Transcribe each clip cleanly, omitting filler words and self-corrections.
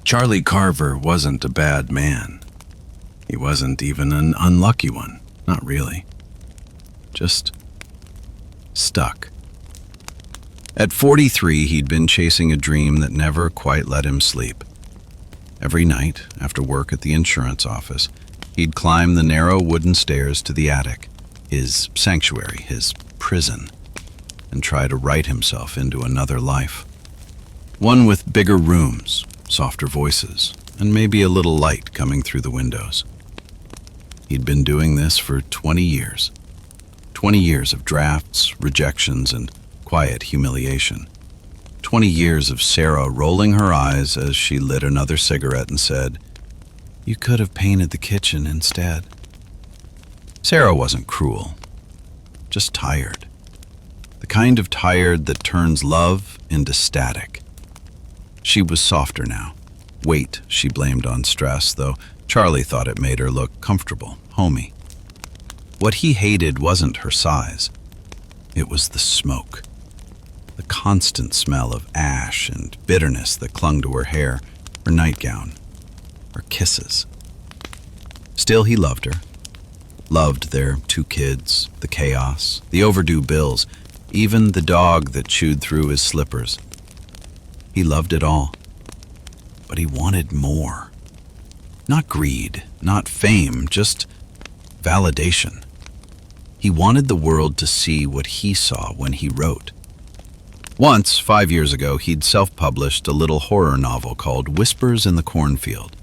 Charlie Karver wasn't a bad man. He wasn't even an unlucky one. Not really. Just stuck. At 43, he'd been chasing a dream that never quite let him sleep. Every night, after work at the insurance office, he'd climb the narrow wooden stairs to the attic, his sanctuary, his prison, and try to write himself into another life. One with bigger rooms, softer voices, and maybe a little light coming through the windows. He'd been doing this for 20 years. 20 years of drafts, rejections, and quiet humiliation. 20 years of Sarah rolling her eyes as she lit another cigarette and said, "You could have painted the kitchen instead." Sarah wasn't cruel, just tired. The kind of tired that turns love into static. She was softer now. Weight she blamed on stress, though Charlie thought it made her look comfortable, homey. What he hated wasn't her size. It was the smoke. The constant smell of ash and bitterness that clung to her hair, her nightgown, her kisses. Still, he loved her. Loved their 2 kids, the chaos, the overdue bills, even the dog that chewed through his slippers. He loved it all. But he wanted more. Not greed, not fame, just validation. He wanted the world to see what he saw when he wrote. Once, 5 years ago, he'd self-published a little horror novel called Whispers in the Cornfield.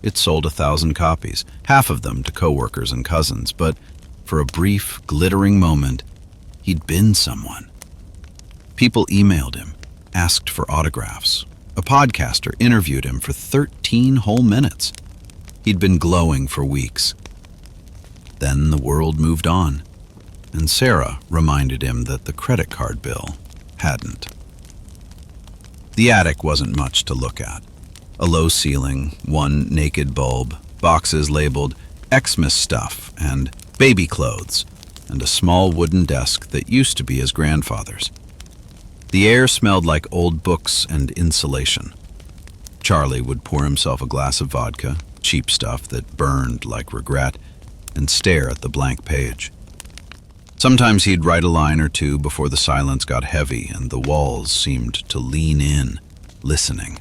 It sold 1,000 copies, half of them to coworkers and cousins, but for a brief, glittering moment, he'd been someone. People emailed him, asked for autographs. A podcaster interviewed him for 13 whole minutes. He'd been glowing for weeks. Then the world moved on, and Sarah reminded him that the credit card bill hadn't. The attic wasn't much to look at. A low ceiling, 1 naked bulb, boxes labeled Xmas stuff and baby clothes, and a small wooden desk that used to be his grandfather's. The air smelled like old books and insulation. Charlie would pour himself a glass of vodka, cheap stuff that burned like regret, and stare at the blank page. Sometimes he'd write a line or two before the silence got heavy and the walls seemed to lean in, listening.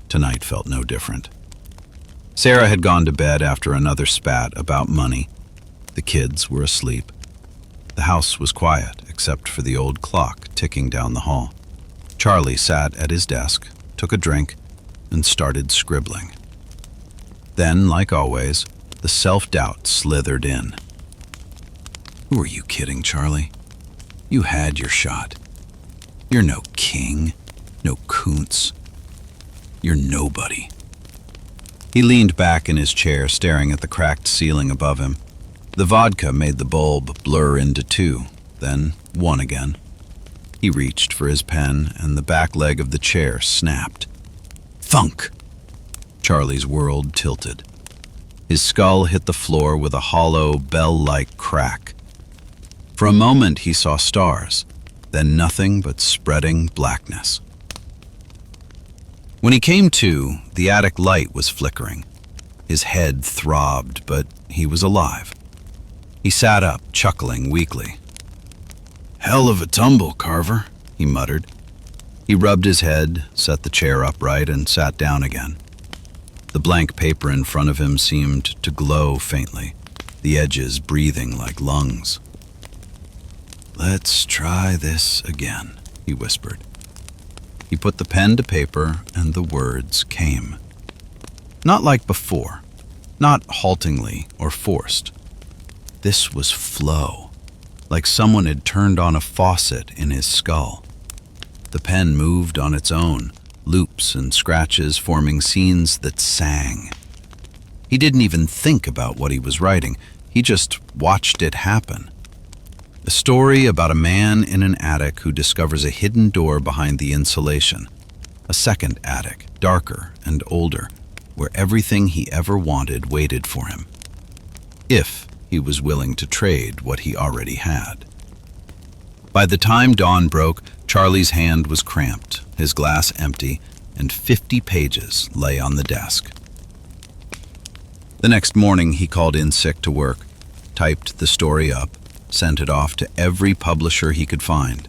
Tonight felt no different. Sarah had gone to bed after another spat about money. The kids were asleep. The house was quiet, except for the old clock ticking down the hall. Charlie sat at his desk, took a drink, and started scribbling. Then, like always, the self-doubt slithered in. Who are you kidding, Charlie? You had your shot. You're no king, no Kuntz. You're nobody. He leaned back in his chair, staring at the cracked ceiling above him. The vodka made the bulb blur into 2, then 1 again. He reached for his pen, and the back leg of the chair snapped. Thunk! Charlie's world tilted. His skull hit the floor with a hollow, bell-like crack. For a moment he saw stars, then nothing but spreading blackness. When he came to, the attic light was flickering. His head throbbed, but he was alive. He sat up, chuckling weakly. "Hell of a tumble, Karver," he muttered. He rubbed his head, set the chair upright, and sat down again. The blank paper in front of him seemed to glow faintly, the edges breathing like lungs. "Let's try this again," he whispered. He put the pen to paper, and the words came. Not like before, not haltingly or forced. This was flow, like someone had turned on a faucet in his skull. The pen moved on its own, loops and scratches forming scenes that sang. He didn't even think about what he was writing, he just watched it happen. A story about a man in an attic who discovers a hidden door behind the insulation. A second attic, darker and older, where everything he ever wanted waited for him. If he was willing to trade what he already had. By the time dawn broke, Charlie's hand was cramped, his glass empty, and 50 pages lay on the desk. The next morning, he called in sick to work, typed the story up, sent it off to every publisher he could find.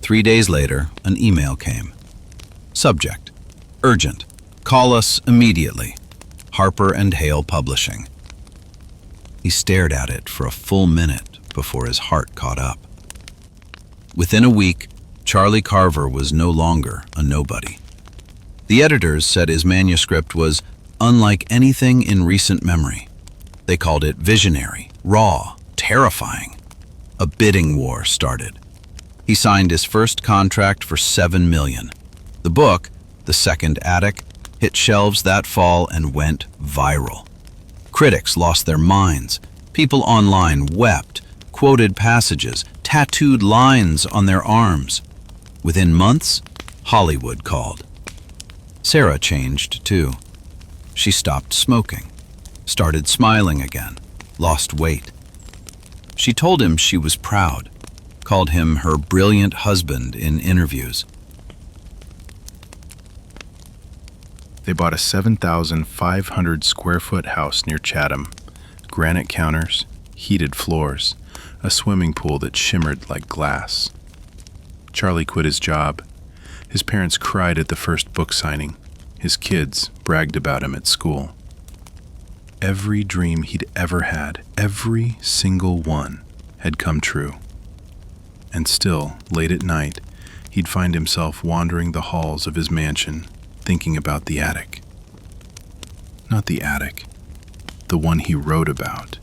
3 days later, an email came. Subject: urgent. Call us immediately. Harper and Hale Publishing. He stared at it for a full minute before his heart caught up. Within a week, Charlie Karver was no longer a nobody. The editors said his manuscript was unlike anything in recent memory. They called it visionary, raw, terrifying. A bidding war started. He signed his first contract for $7 million. The book, The Second Attic, hit shelves that fall and went viral. Critics lost their minds. People online wept, quoted passages, tattooed lines on their arms. Within months, Hollywood called. Sarah changed too. She stopped smoking, started smiling again, lost weight. She told him she was proud, called him her brilliant husband in interviews. They bought a 7,500 square foot house near Chatham. Granite counters, heated floors, a swimming pool that shimmered like glass. Charlie quit his job. His parents cried at the first book signing. His kids bragged about him at school. Every dream he'd ever had, every single one, had come true. And still, late at night, he'd find himself wandering the halls of his mansion, thinking about the attic. Not the attic, the one he wrote about,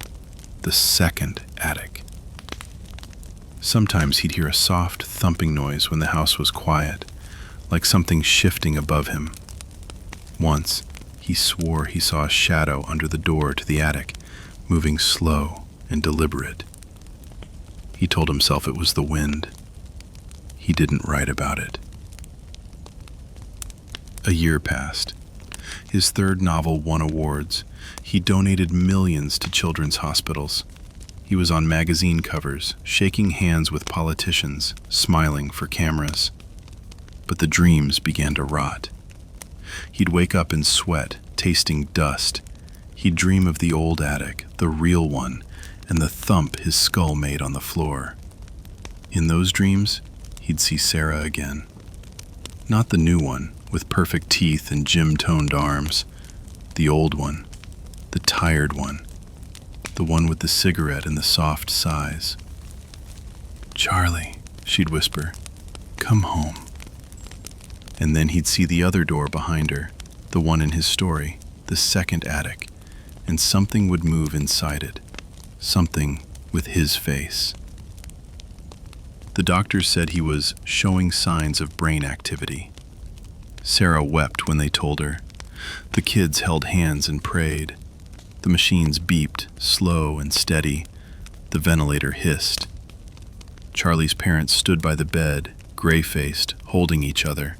the second attic. Sometimes he'd hear a soft thumping noise when the house was quiet, like something shifting above him. Once, he swore he saw a shadow under the door to the attic, moving slow and deliberate. He told himself it was the wind. He didn't write about it. A year passed. His third novel won awards. He donated millions to children's hospitals. He was on magazine covers, shaking hands with politicians, smiling for cameras. But the dreams began to rot. He'd wake up in sweat, tasting dust. He'd dream of the old attic, the real one, and the thump his skull made on the floor. In those dreams, he'd see Sarah again. Not the new one, with perfect teeth and gym-toned arms. The old one, the tired one, the one with the cigarette and the soft sighs. "Charlie," she'd whisper, "come home." And then he'd see the other door behind her, the one in his story, the second attic, and something would move inside it, something with his face. The doctors said he was showing signs of brain activity. Sarah wept when they told her. The kids held hands and prayed. The machines beeped, slow and steady. The ventilator hissed. Charlie's parents stood by the bed, gray-faced, holding each other.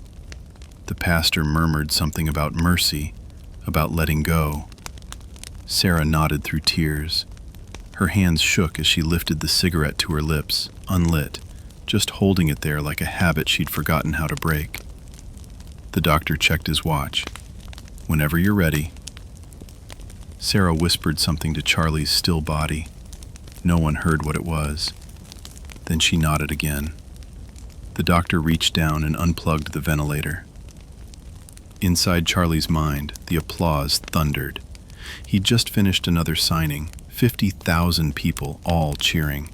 The pastor murmured something about mercy, about letting go. Sarah nodded through tears. Her hands shook as she lifted the cigarette to her lips, unlit, just holding it there like a habit she'd forgotten how to break. The doctor checked his watch. "Whenever you're ready." Sarah whispered something to Charlie's still body. No one heard what it was. Then she nodded again. The doctor reached down and unplugged the ventilator. Inside Charlie's mind, the applause thundered. He'd just finished another signing, 50,000 people all cheering.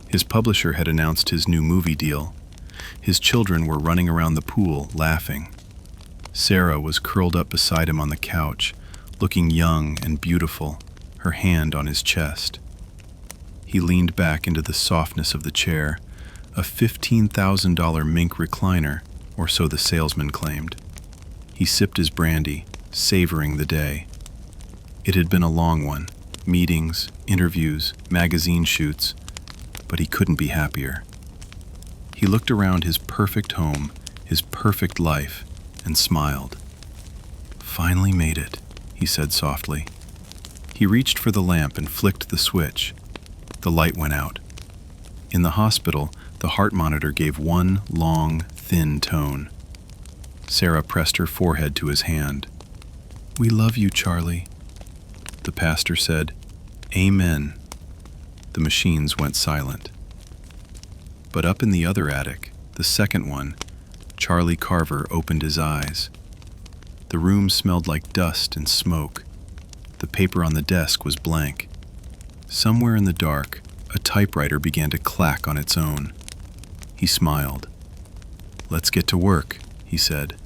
His publisher had announced his new movie deal. His children were running around the pool, laughing. Sarah was curled up beside him on the couch, looking young and beautiful, her hand on his chest. He leaned back into the softness of the chair, a $15,000 mink recliner, or so the salesman claimed. He sipped his brandy, savoring the day. It had been a long one, meetings, interviews, magazine shoots, but he couldn't be happier. He looked around his perfect home, his perfect life, and smiled. "Finally made it," he said softly. He reached for the lamp and flicked the switch. The light went out. In the hospital, the heart monitor gave one long, thin tone. Sarah pressed her forehead to his hand. "We love you, Charlie." The pastor said, "Amen." The machines went silent. But up in the other attic, the second one, Charlie Karver opened his eyes. The room smelled like dust and smoke. The paper on the desk was blank. Somewhere in the dark, a typewriter began to clack on its own. He smiled. "Let's get to work," he said.